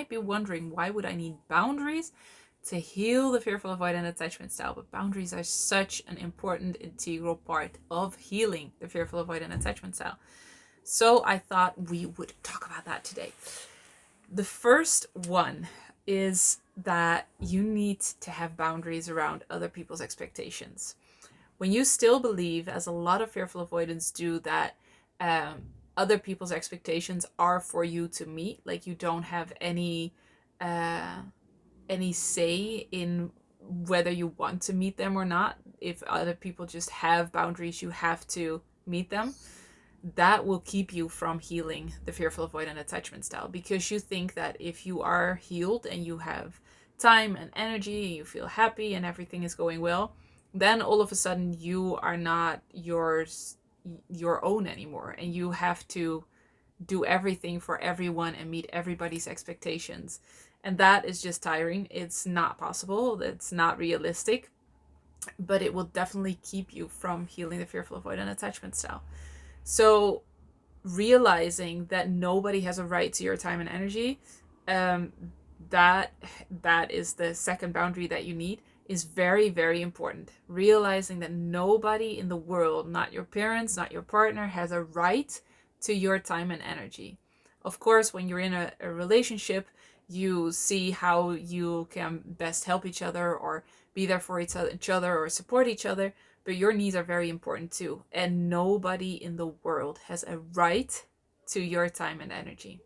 be wondering, why would I need boundaries to heal the fearful avoidant attachment style? But boundaries are such an important integral part of healing the fearful avoidant attachment style. So I thought we would talk about that today. The first one is that you need to have boundaries around other people's expectations. When you still believe, as a lot of fearful avoidants do, that um, other people's expectations are for you to meet, like you don't have uh, any say in whether you want to meet them or not. If other people just have boundaries, you have to meet them. That will keep you from healing the fearful avoidant attachment style, because you think that if you are healed and you have time and energy and you feel happy and everything is going well, then all of a sudden you are not your own anymore, and you have to do everything for everyone and meet everybody's expectations. And that is just tiring. It's not possible. It's not realistic, but it will definitely keep you from healing the fearful avoidant attachment style. So realizing that nobody has a right to your time and energy, um, that is the second boundary that you need, is very, very important. Realizing that nobody in the world, not your parents, not your partner, has a right to your time and energy. Of course, when you're in a relationship, you see how you can best help each other or be there for each other or support each other, but your needs are very important too. And nobody in the world has a right to your time and energy.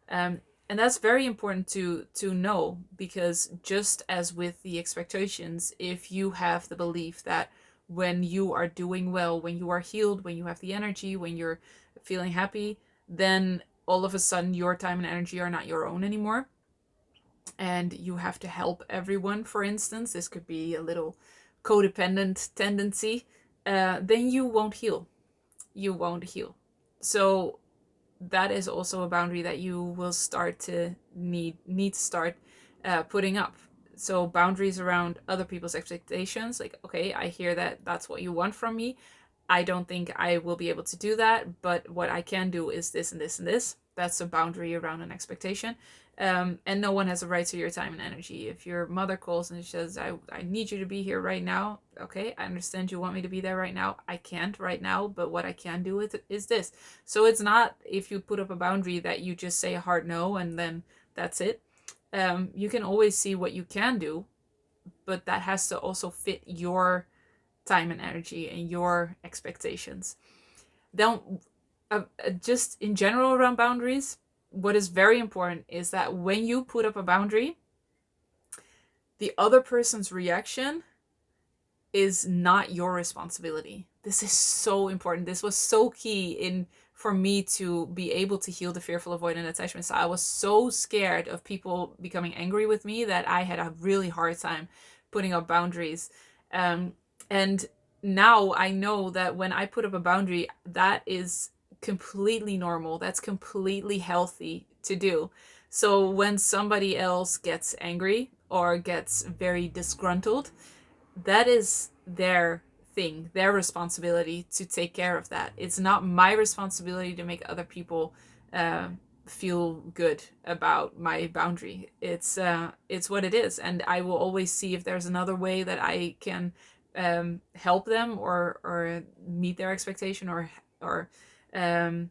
Um, and that's very important to know, because just as with the expectations, if you have the belief that when you are doing well, when you are healed, when you have the energy, when you're feeling happy, then all of a sudden your time and energy are not your own anymore, and you have to help everyone, for instance, this could be a little codependent tendency, then you won't heal. You won't heal. So that is also a boundary that you will start to need to start putting up. So boundaries around other people's expectations, like, okay, I hear that that's what you want from me. I don't think I will be able to do that, but what I can do is this and this and this. That's a boundary around an expectation. And no one has a right to your time and energy. If your mother calls and says, I need you to be here right now. Okay, I understand you want me to be there right now. I can't right now, but what I can do is this. So it's not, if you put up a boundary, that you just say a hard no and then that's it. You can always see what you can do, but that has to also fit your time and energy and your expectations. Then, just in general around boundaries, what is very important is that when you put up a boundary, the other person's reaction is not your responsibility. This is so important. This was so key in for me to be able to heal the fearful avoidant attachment style. I was so scared of people becoming angry with me that I had a really hard time putting up boundaries. And now I know that when I put up a boundary, that is completely normal. That's completely healthy to do. So when somebody else gets angry or gets very disgruntled, that is their thing, their responsibility to take care of that. It's not my responsibility to make other people uh, feel good about my boundary. It's what it is, and I will always see if there's another way that I can help them or meet their expectation or um,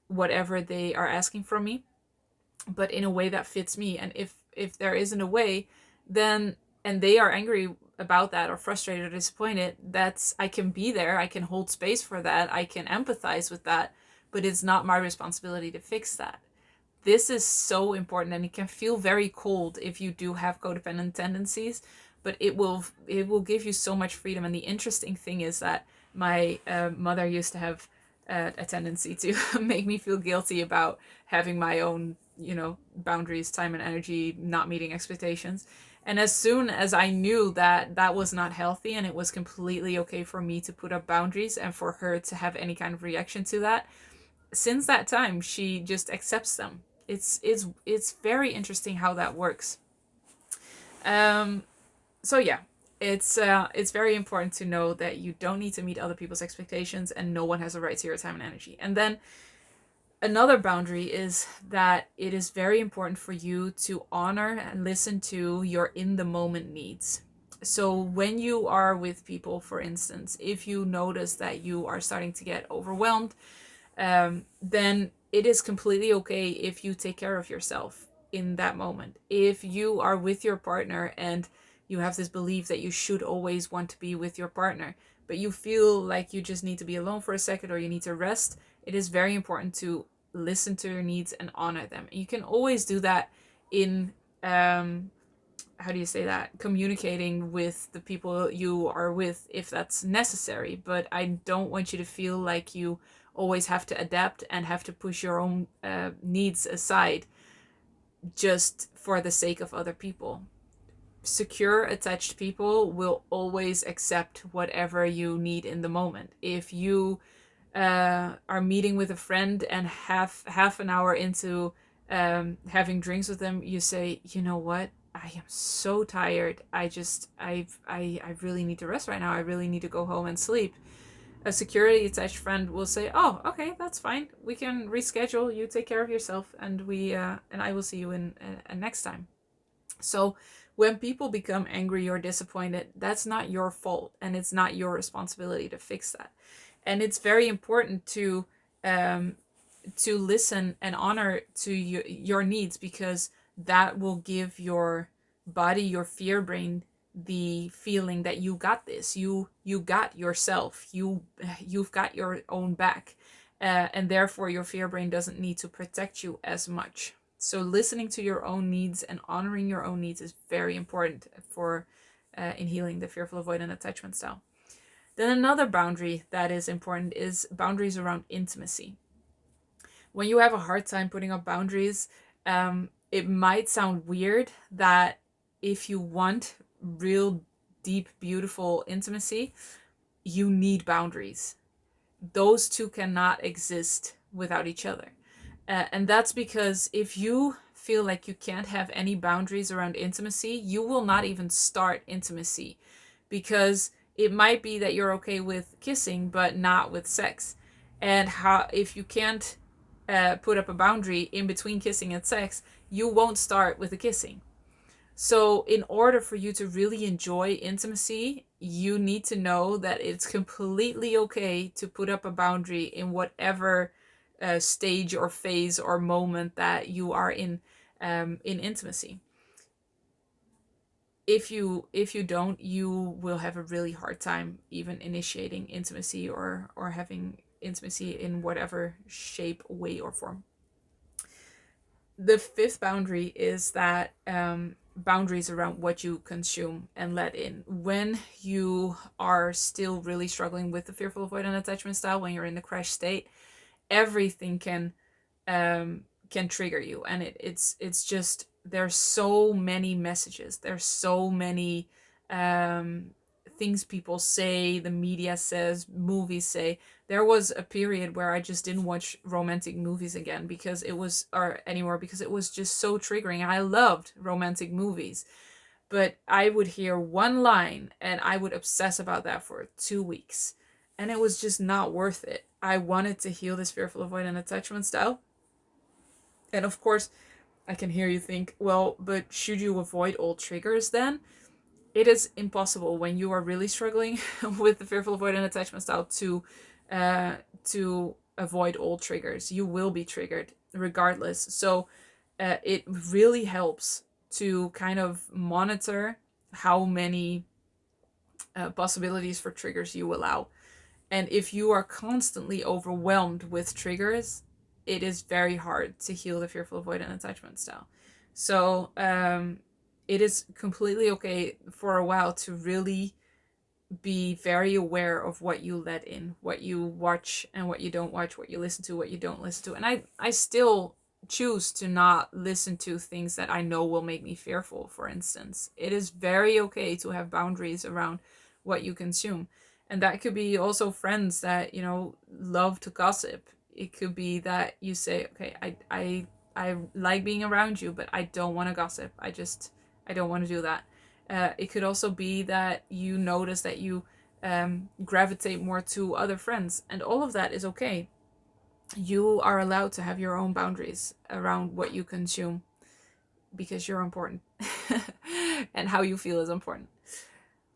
whatever they are asking from me, but in a way that fits me. And if there isn't a way, then and they are angry about that or frustrated or disappointed, that's, I can be there, I can hold space for that, I can empathize with that, but it's not my responsibility to fix that. This is so important, and it can feel very cold if you do have codependent tendencies, but it will give you so much freedom. And the interesting thing is that my mother used to have a tendency to make me feel guilty about having my own, boundaries, time and energy, not meeting expectations. And as soon as I knew that that was not healthy and it was completely okay for me to put up boundaries and for her to have any kind of reaction to that, since that time she just accepts them. It's very interesting how that works. Um, so yeah, it's very important to know that you don't need to meet other people's expectations and no one has a right to your time and energy. And then Another boundary is that it is very important for you to honor and listen to your in the moment needs. So when you are with people, for instance, if you notice that you are starting to get overwhelmed, then it is completely okay if you take care of yourself in that moment. If you are with your partner and you have this belief that you should always want to be with your partner, but you feel like you just need to be alone for a second or you need to rest, it is very important to listen to your needs and honor them. You can always do that in how do you say that, communicating with the people you are with if that's necessary, but I don't want you to feel like you always have to adapt and have to push your own needs aside just for the sake of other people. Secure attached people will always accept whatever you need in the moment. If you are meeting with a friend and half an hour into having drinks with them, you say, you know what, I am so tired. I really need to rest right now. I really need to go home and sleep. A security attached friend will say, oh, okay, that's fine. We can reschedule. You take care of yourself, and I will see you in next time. So when people become angry or disappointed, that's not your fault, and it's not your responsibility to fix that. And it's very important to listen and honor to your needs, because that will give your body, your fear brain, the feeling that you got this, you got yourself, you've got your own back, and therefore your fear brain doesn't need to protect you as much. So listening to your own needs and honoring your own needs is very important for in healing the fearful avoidant attachment style. Then another boundary that is important is boundaries around intimacy. When you have a hard time putting up boundaries, it might sound weird that if you want real deep, beautiful intimacy, you need boundaries. Those two cannot exist without each other. And that's because if you feel like you can't have any boundaries around intimacy, you will not even start intimacy, because it might be that you're okay with kissing but not with sex. And how if you can't put up a boundary in between kissing and sex, you won't start with the kissing. So in order for you to really enjoy intimacy, you need to know that it's completely okay to put up a boundary in whatever stage or phase or moment that you are in intimacy. If you don't, you will have a really hard time even initiating intimacy or having intimacy in whatever shape, way, or form. The fifth boundary is that boundaries around what you consume and let in. When you are still really struggling with the fearful avoidant attachment style, when you're in the crash state, everything can trigger you, and it's just, there's so many messages, there's so many things people say, the media says, movies say. There was a period where I just didn't watch romantic movies again because it was just so triggering. I loved romantic movies, but I would hear one line and I would obsess about that for 2 weeks, and it was just not worth it. I wanted to heal this fearful avoidant attachment style. And of course, I can hear you think, well, but should you avoid all triggers then? It is impossible when you are really struggling with the fearful avoidant attachment style to avoid all triggers. You will be triggered regardless. So it really helps to kind of monitor how many possibilities for triggers you allow. And if you are constantly overwhelmed with triggers, it is very hard to heal the fearful avoidant attachment style. So it is completely okay for a while to really be very aware of what you let in, what you watch and what you don't watch, what you listen to, what you don't listen to. And I still choose to not listen to things that I know will make me fearful, for instance. It is very okay to have boundaries around what you consume. And that could be also friends that, love to gossip. It could be that you say, okay, I like being around you, but I don't want to gossip. I don't want to do that. It could also be that you notice that you gravitate more to other friends, and all of that is okay. You are allowed to have your own boundaries around what you consume because you're important and how you feel is important.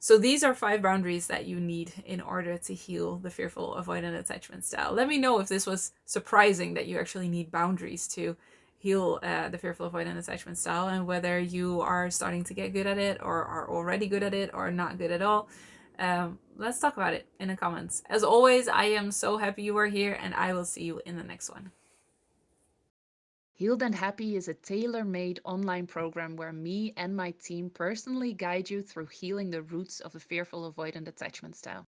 So these are 5 boundaries that you need in order to heal the fearful avoidant attachment style. Let me know if this was surprising that you actually need boundaries to heal the fearful avoidant attachment style, and whether you are starting to get good at it or are already good at it or not good at all. Let's talk about it in the comments. As always, I am so happy you are here, and I will see you in the next one. Healed and Happy is a tailor-made online program where me and my team personally guide you through healing the roots of the fearful avoidant attachment style.